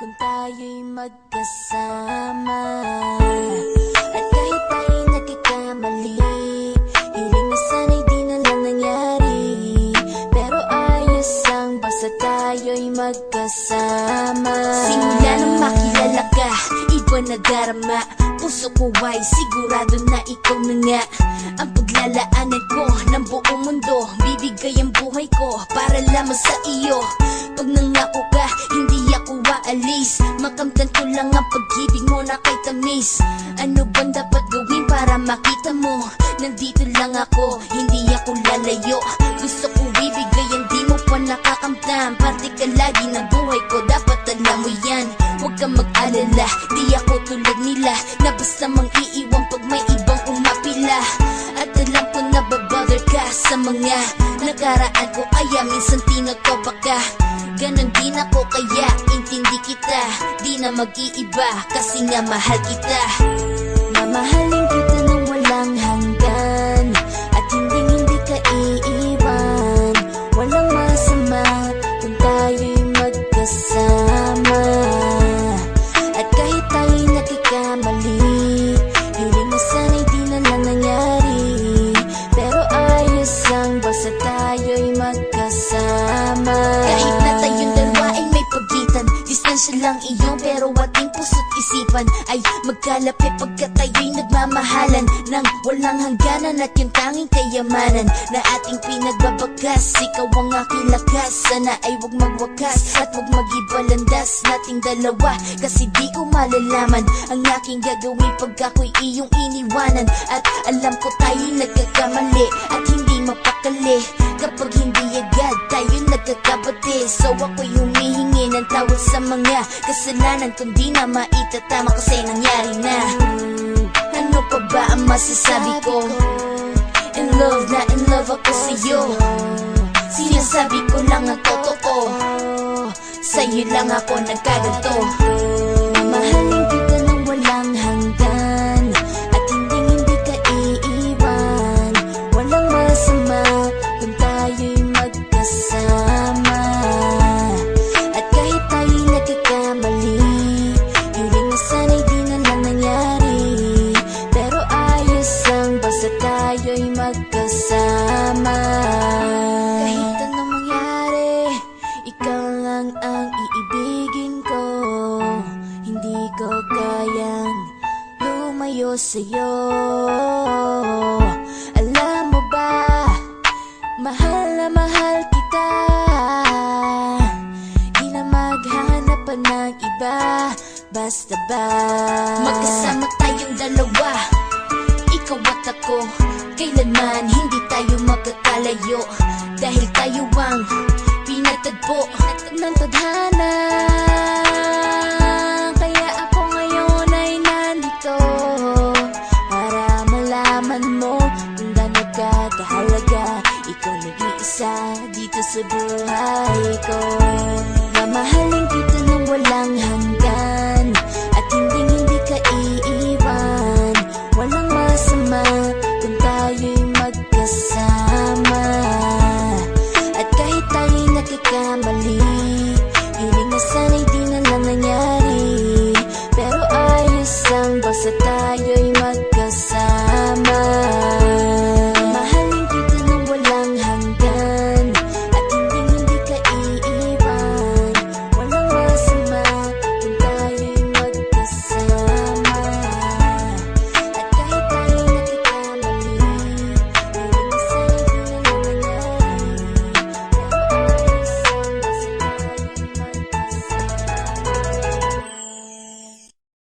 kung tayo'y magkasama. At kahit tayo'y nagkakamali, hiling na sana'y di na lang nangyari. Pero ayos ang basta tayo'y magkasama. Simula nang makilala ka, iba na darama. Puso ko ay sigurado na ikaw na nga ang paglalaanan ko ng buong mundo. Bibigay ang buhay ko para lamang sa iyo. Pag nangako ka, hindi ako waalis. Makamtan ko lang ang pag-ibig mo na kay tamis. Ano bang dapat gawin para makita mo? Nandito lang ako, hindi ako lalayo. Gusto ko ibigay ang di mo pa nakakamtan. Parte ka lagi ng buhay ko, dapat alam mo yan. Huwag kang mag-alala, di ako tulad nila na basta mang iiwan pag may ibang umapila. At alam ko na babother ka sa mga nakaraan ko, kaya minsan tinotoba ka. Ganon din ako kaya intindi kita, di na mag-iiba kasi nga mahal kita. Mamahalin kita nang walang hanggan, at hindi ka iiwan. Walang masama kung tayo'y magkasama. At kahit tayo'y nagkakamali, hiling na sana'y di na lang nangyari. Pero ayos ang basta tayo'y magkasama. Kahit na tayong dalawa ay may pagitan, distansya lang iyon pero ating puso't isipan ay magkalapit pagkat tayo'y nagmamahalan ng walang hangganan. At yung tanging kayamanan na ating pinagbabagas, ikaw ang aking lakas. Sana ay wag magwakas at wag mag-ibalandas nating dalawa, kasi di ko malalaman ang aking gagawin pag ako'y iyong iniwanan. At alam ko tayo'y nagkakamali at hindi mapakali kapag hindi agad tayo'y nagkakabati. So ako'y humihingi ng tawad sa mga kasalanan kung di na maitatama kasi nangyari na. Ano pa ba ang masasabi ko? In love na in love ako sa'yo. Sinasabi ko lang ang totoo, sa'yo lang ako nagkaganto. Mamahalin kita nang walang hanggan, at hindi ka iiwan. Walang masama kung tayo'y magkasama. At kahit tayo'y nagkakamali, hiling na sana'y di na lang nangyari. Pero ayos ang basta tayo'y magkasama. Kahit anong mangyari, ikaw lang ang iibigin ko. Hindi ko kayang lumayo sa'yo. Alam mo ba, mahal na mahal kita. Di na maghanap pa ng iba, basta ba magkasama tayong dalawa, ikaw at ako. Kailanman hindi tayo magkakalayo, dahil tayo ang pinatagpo ng tadhana. Kaya ako ngayon ay nandito para malaman mo kung gaano ka kahalaga. Ikaw nag-iisa dito sa buhay ko. Mamahalin kita nang walang hanggan, at hindi ka iiwan. Walang masama